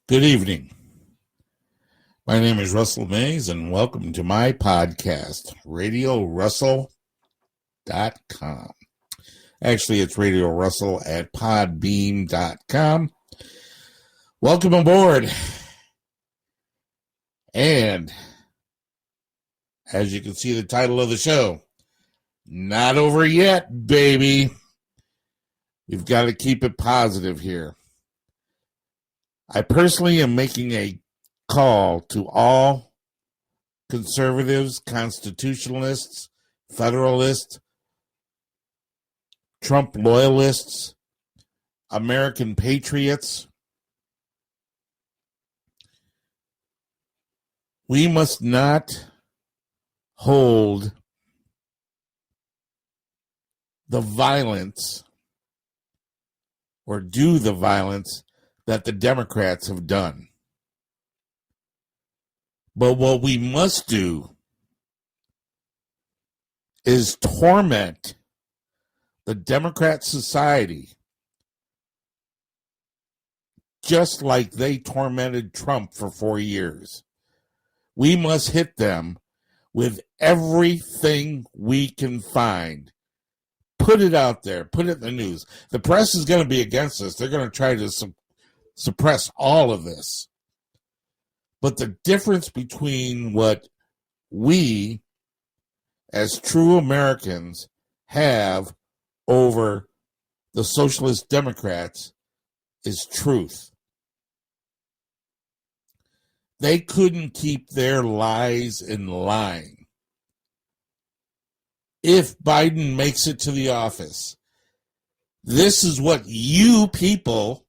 Good evening. My name is Russell Mays, and welcome to my podcast, RadioRussell.com. Actually, it's Radio Russell at podbeam.com. Welcome aboard. And as you can see, the title of the show, not over yet, baby. We've got to keep it positive here. I personally am making a call to all conservatives, constitutionalists, federalists, Trump loyalists, American patriots. We must not hold the violence or do the violence that the Democrats have done. But what we must do is torment the Democrat society just like they tormented Trump for 4 years. We must hit them with everything we can find. Put it out there. Put it in the news. The press is going to be against us. They're going to try to suppress all of this. But the difference between what we as true Americans have over the socialist Democrats is truth. They couldn't keep their lies in line. If Biden makes it to the office, this is what you people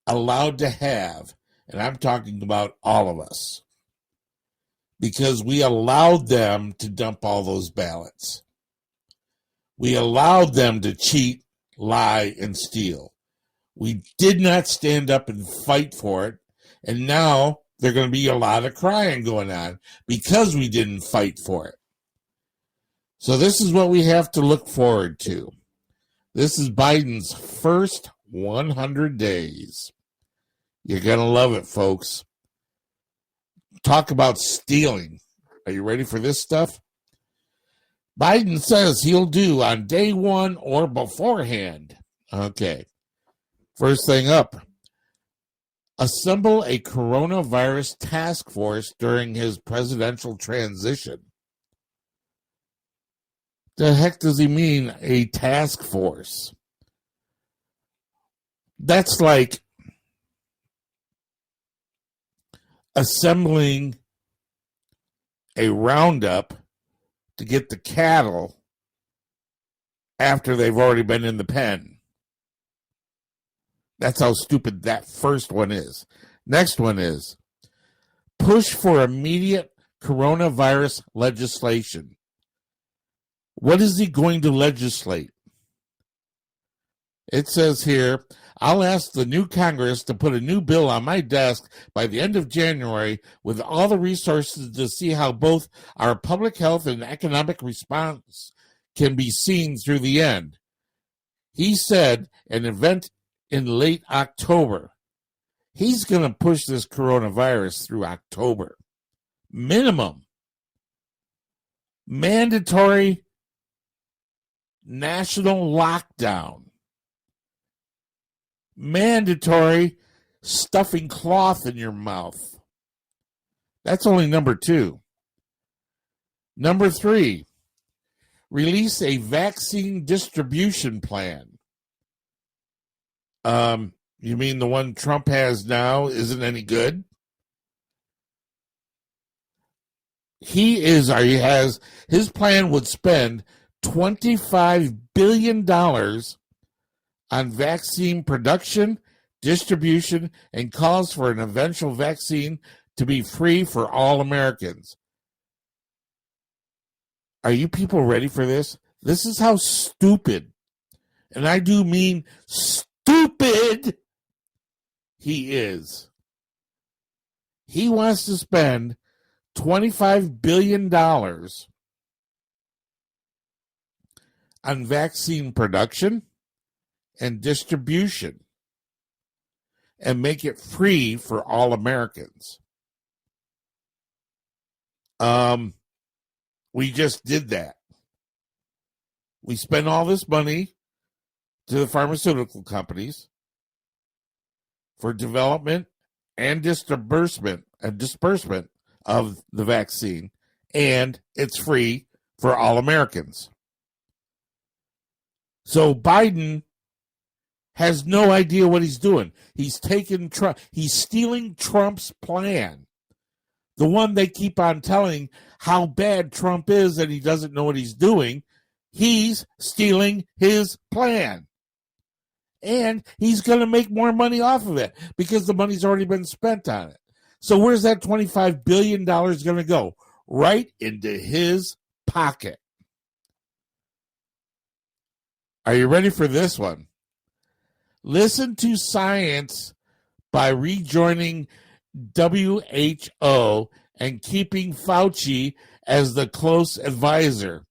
allowed to have, and I'm talking about all of us, because we allowed them to dump all those ballots. We allowed them to cheat, lie, and steal. We did not stand up and fight for it, and now there's going to be a lot of crying going on because we didn't fight for it. So this is what we have to look forward to. This is Biden's first 100 days. You're going to love it, folks. Talk about stealing. Are you ready for this stuff? Biden says he'll do on day one or beforehand. Okay. First thing up. Assemble a coronavirus task force during his presidential transition. The heck does he mean, a task force? That's like assembling a roundup to get the cattle after they've already been in the pen. That's how stupid that first one is. Next one is push for immediate coronavirus legislation. What is he going to legislate? It says here, I'll ask the new Congress to put a new bill on my desk by the end of January with all the resources to see how both our public health and economic response can be seen through the end. He said an event in late October. He's going to push this coronavirus through October. Minimum. Mandatory national lockdown. Mandatory stuffing cloth in your mouth. That's only number 2. Number 3, release a vaccine distribution plan. You mean the one Trump has now isn't any good? His plan would spend $25 billion on vaccine production, distribution, and calls for an eventual vaccine to be free for all Americans. Are you people ready for this? This is how stupid, and I do mean stupid, he is. He wants to spend $25 billion on vaccine production and distribution. and make it free for all Americans. We just did that. We spent all this money to the pharmaceutical companies for development and disbursement of the vaccine, and it's free for all Americans. So Biden has no idea what he's doing. He's stealing Trump's plan. The one they keep on telling how bad Trump is and he doesn't know what he's doing. He's stealing his plan. And he's going to make more money off of it because the money's already been spent on it. So where's that $25 billion going to go? Right into his pocket. Are you ready for this one? Listen to science by rejoining WHO and keeping Fauci as the close advisor.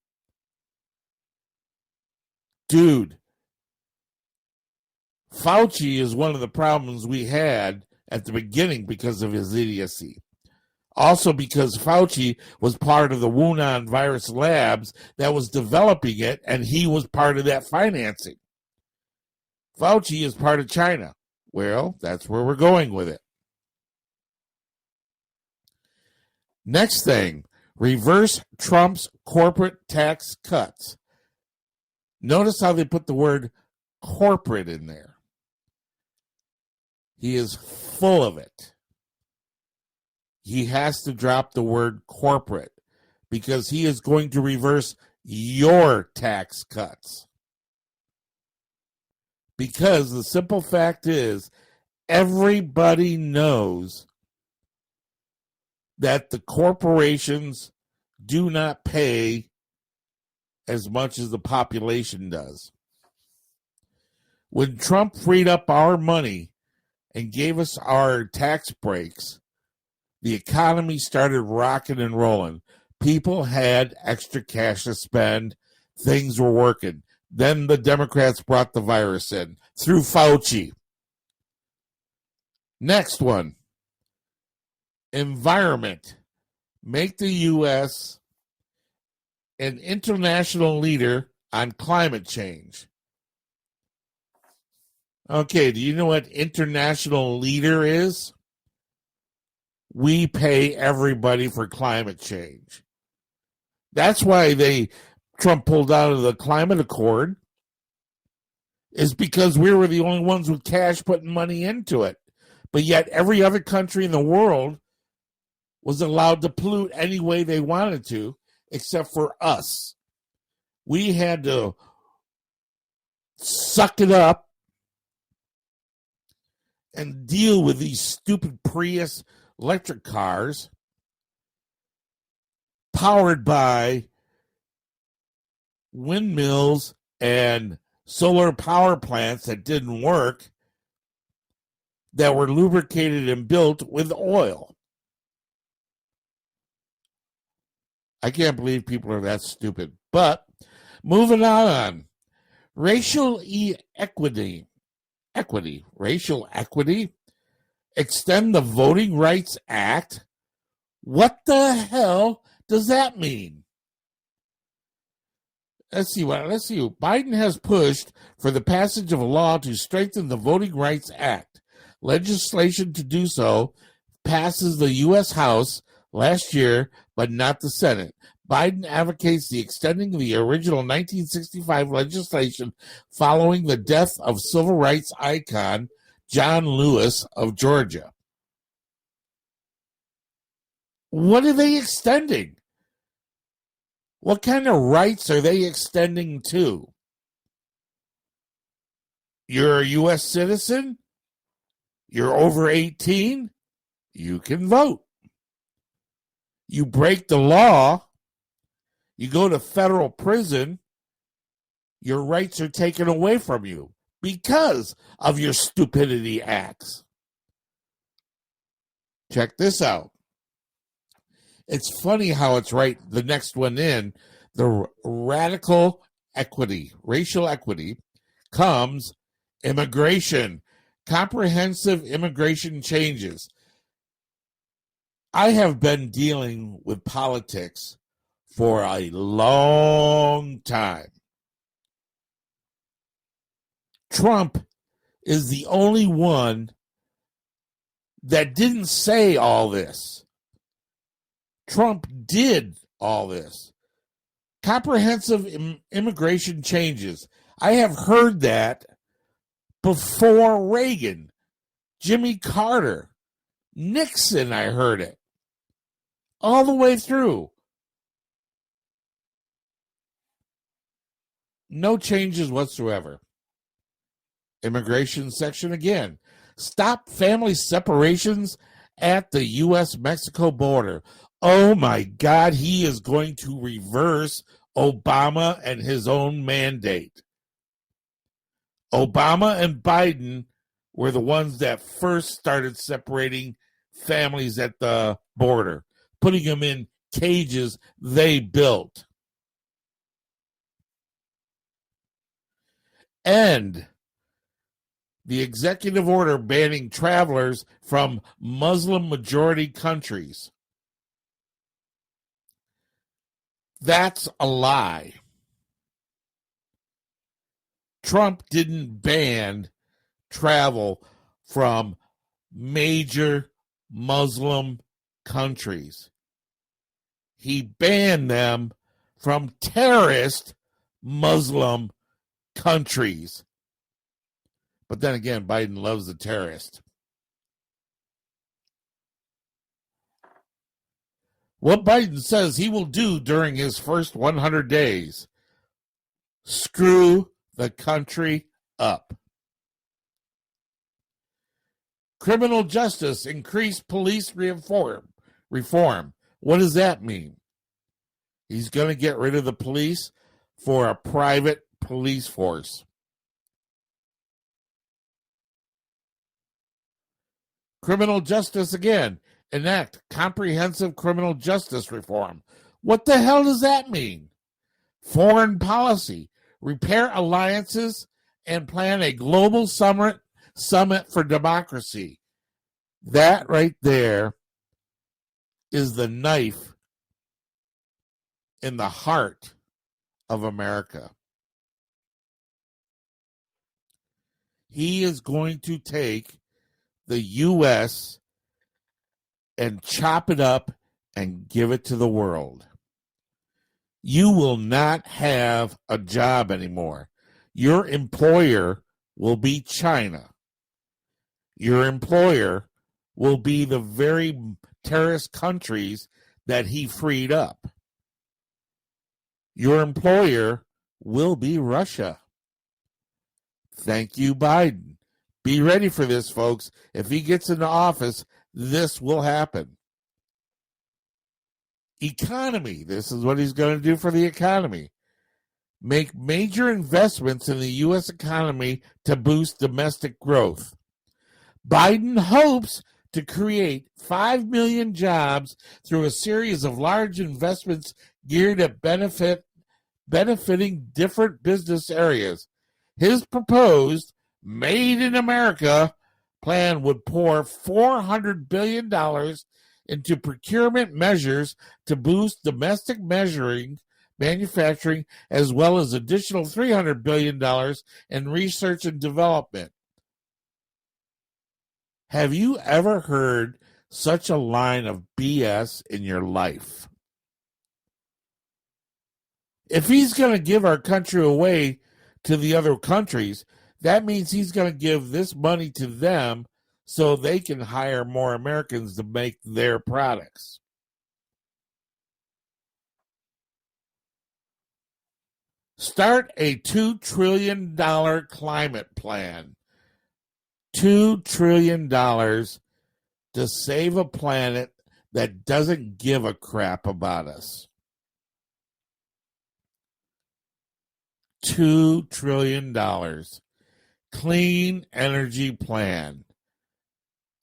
Dude, Fauci is one of the problems we had at the beginning because of his idiocy. Also because Fauci was part of the Wuhan virus labs that was developing it, and he was part of that financing. Fauci is part of China. Well, that's where we're going with it. Next thing, reverse Trump's corporate tax cuts. Notice how they put the word corporate in there. He is full of it. He has to drop the word corporate because he is going to reverse your tax cuts. Because the simple fact is, everybody knows that the corporations do not pay as much as the population does. When Trump freed up our money and gave us our tax breaks, the economy started rocking and rolling. People had extra cash to spend. Things were working. Then the Democrats brought the virus in through Fauci. Next one. Environment. Make the U.S. an international leader on climate change. Okay, do you know what international leader is? We pay everybody for climate change. That's why Trump pulled out of the climate accord, is because we were the only ones with cash putting money into it. But yet every other country in the world was allowed to pollute any way they wanted to, except for us. We had to suck it up and deal with these stupid Prius electric cars powered by windmills and solar power plants that didn't work, that were lubricated and built with oil. I can't believe people are that stupid. But moving on. Racial equity. Racial equity. Extend the Voting Rights Act. What the hell does that mean? Let's see. Biden has pushed for the passage of a law to strengthen the Voting Rights Act. Legislation to do so passes the U.S. House last year, but not the Senate. Biden advocates the extending of the original 1965 legislation following the death of civil rights icon John Lewis of Georgia. What are they extending? What kind of rights are they extending to? You're a U.S. citizen? You're over 18? You can vote. You break the law, you go to federal prison, your rights are taken away from you because of your stupidity acts. Check this out. It's funny how it's right, the next one in, the radical equity, racial equity, comes immigration. Comprehensive immigration changes. I have been dealing with politics for a long time. Trump is the only one that didn't say all this. Trump did all this. Comprehensive immigration changes. I have heard that before Reagan, Jimmy Carter, Nixon, I heard it. All the way through. No changes whatsoever. Immigration section again. Stop family separations at the U.S.-Mexico border. Oh my God, he is going to reverse Obama and his own mandate. Obama and Biden were the ones that first started separating families at the border, putting them in cages they built. And the executive order banning travelers from Muslim-majority countries. That's a lie. Trump didn't ban travel from major Muslim countries. He banned them from terrorist Muslim countries. But then again, Biden loves the terrorist. What Biden says he will do during his first 100 days: screw the country up. Criminal justice, increase police reform. What does that mean? He's going to get rid of the police for a private police force. Criminal justice again. Enact comprehensive criminal justice reform. What the hell does that mean? Foreign policy. Repair alliances and plan a global summit for democracy. That right there is the knife in the heart of America. He is going to take the U.S. and chop it up and give it to the world. You will not have a job anymore. Your employer will be China. Your employer will be the very terrorist countries that he freed up. Your employer will be Russia. Thank you, Biden. Be ready for this, folks. If he gets into office, this will happen. Economy. This is what he's going to do for the economy. Make major investments in the U.S. economy to boost domestic growth. Biden hopes to create 5 million jobs through a series of large investments geared at benefiting different business areas. His proposed Made in America plan would pour $400 billion into procurement measures to boost domestic manufacturing, as well as additional $300 billion in research and development. Have you ever heard such a line of BS in your life? If he's going to give our country away to the other countries, that means he's going to give this money to them so they can hire more Americans to make their products. Start a $2 trillion climate plan. $2 trillion to save a planet that doesn't give a crap about us. $2 trillion. Clean energy plan.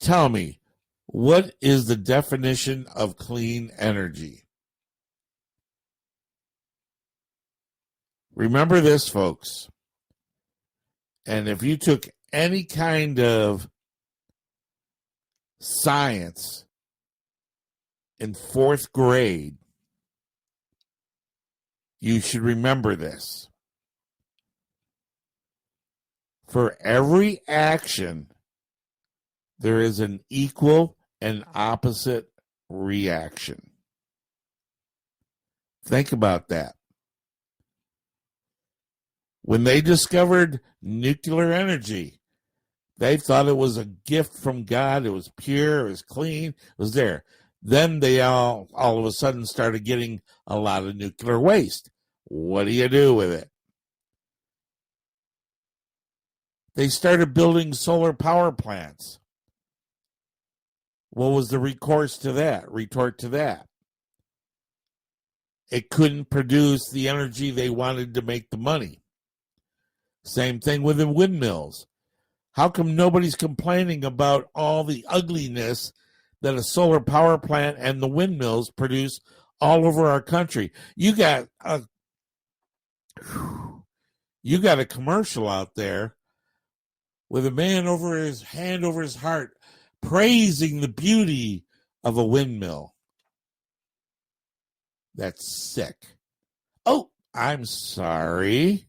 Tell me, what is the definition of clean energy? Remember this, folks. And if you took any kind of science in fourth grade, you should remember this. For every action, there is an equal and opposite reaction. Think about that. When they discovered nuclear energy, they thought it was a gift from God. It was pure, it was clean, it was there. Then they all of a sudden started getting a lot of nuclear waste. What do you do with it? They started building solar power plants. What was the retort to that? It couldn't produce the energy they wanted to make the money. Same thing with the windmills. How come nobody's complaining about all the ugliness that a solar power plant and the windmills produce all over our country? You got a commercial out there with a man over his hand over his heart praising the beauty of a windmill. That's sick. Oh, I'm sorry.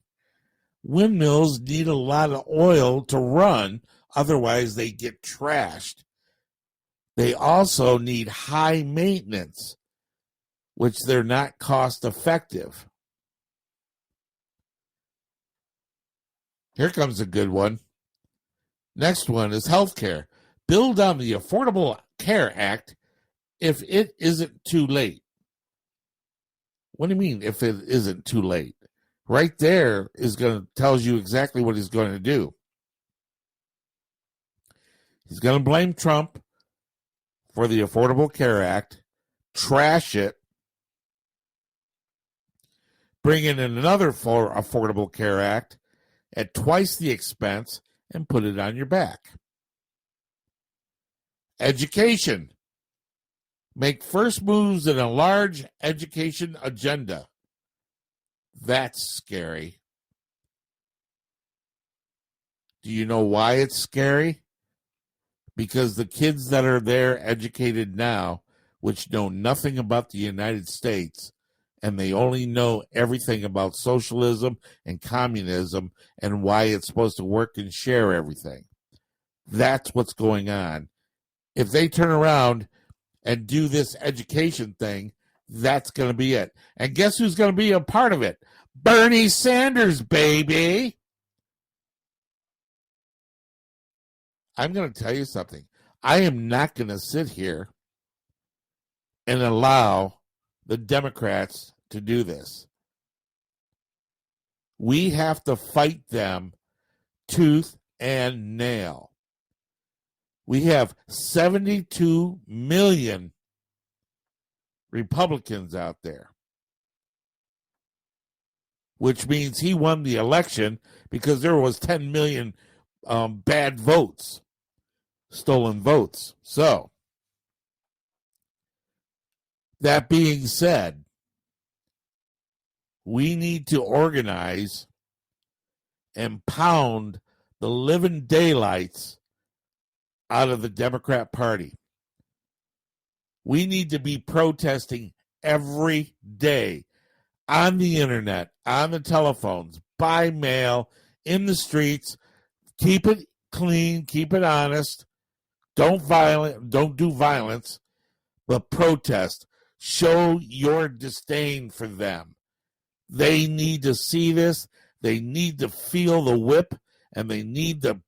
Windmills need a lot of oil to run, otherwise they get trashed. They also need high maintenance, which they're not cost effective. Here comes a good one. Next one is healthcare. Build on the Affordable Care Act if it isn't too late. What do you mean if it isn't too late? Right there tells you exactly what he's going to do. He's going to blame Trump for the Affordable Care Act, trash it, bring in another Affordable Care Act at twice the expense, and put it on your back. Education. Make first moves in a large education agenda. That's scary. Do you know why it's scary? Because the kids that are there educated now, which know nothing about the United States, and they only know everything about socialism and communism and why it's supposed to work and share everything. That's what's going on. If they turn around and do this education thing, that's going to be it. And guess who's going to be a part of it? Bernie Sanders, baby. I'm going to tell you something. I am not going to sit here and allow the Democrats to do this. We have to fight them tooth and nail. We have 72 million Republicans out there, which means he won the election because there was 10 million bad votes, stolen votes. So, that being said, we need to organize and pound the living daylights out of the Democrat Party. We need to be protesting every day on the internet, on the telephones, by mail, in the streets. Keep it clean, keep it honest. Don't do violence, but protest. Show your disdain for them. They need to see this. They need to feel the whip, and they need the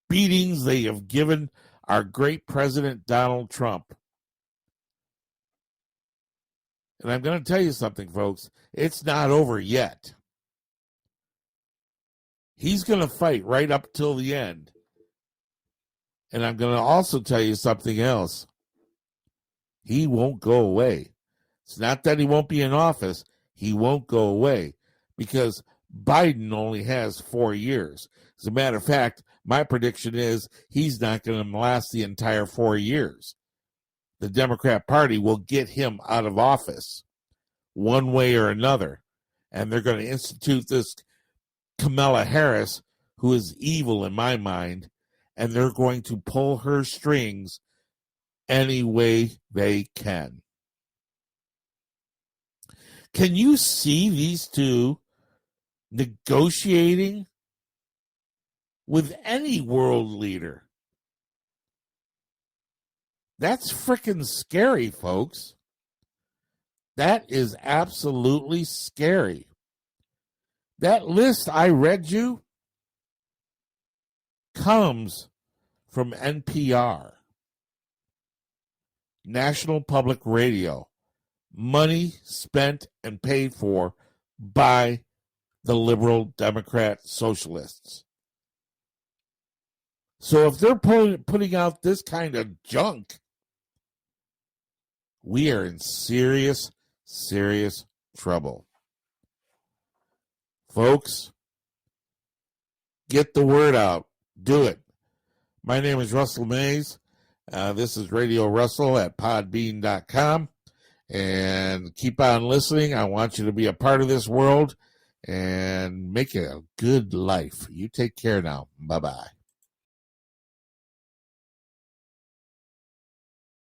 beatings they have given our great President Donald Trump. And I'm going to tell you something, folks. It's not over yet. He's going to fight right up till the end. And I'm going to also tell you something else. He won't go away. It's not that he won't be in office. He won't go away because Biden only has 4 years. As a matter of fact, my prediction is he's not going to last the entire 4 years. The Democrat Party will get him out of office one way or another. And they're going to institute this Kamala Harris, who is evil in my mind, and they're going to pull her strings any way they can. Can you see these two negotiating with any world leader? That's freaking scary, folks. That is absolutely scary. That list I read you comes from NPR, National Public Radio, money spent and paid for by the liberal Democrat socialists. So if they're putting out this kind of junk, we are in serious, serious trouble. Folks, get the word out. Do it. My name is Russell Mays. This is Radio Russell at podbean.com. And keep on listening. I want you to be a part of this world and make it a good life. You take care now. Bye-bye.